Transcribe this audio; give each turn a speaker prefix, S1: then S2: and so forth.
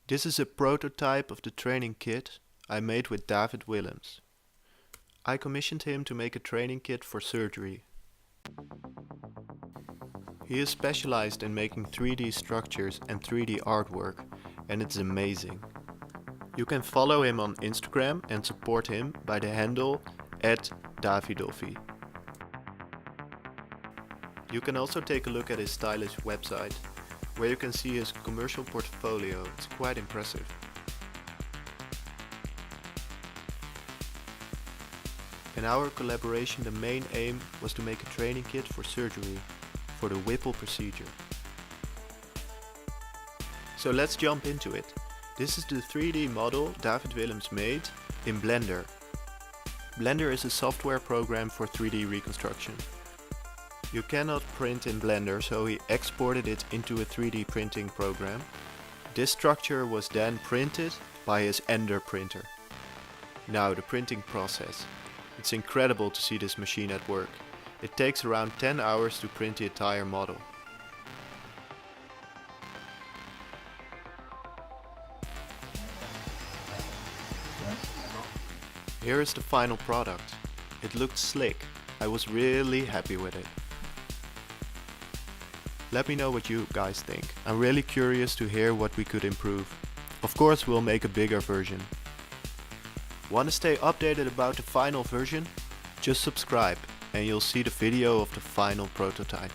S1: This is a prototype of the training kit I made with David Willems. I commissioned him to make a training kit for surgery. He is specialized in making 3D structures and 3D artwork, and it's amazing. You can follow him on Instagram and support him by the handle @Davidolfi. You can also take a look at his stylish website, where you can see his commercial portfolio. It's quite impressive. In our collaboration, the main aim was to make a training kit for surgery, for the Whipple procedure. So let's jump into it. This is the 3D model David Willems made in Blender. Blender is a software program for 3D reconstruction. You cannot print in Blender, so he exported it into a 3D printing program. This structure was then printed by his Ender printer. Now the printing process. It's incredible to see this machine at work. It takes around 10 hours to print the entire model. Here is the final product. It looked slick. I was really happy with it. Let me know what you guys think. I'm really curious to hear what we could improve. Of course, we'll make a bigger version. Want to stay updated about the final version? Just subscribe and you'll see the video of the final prototype.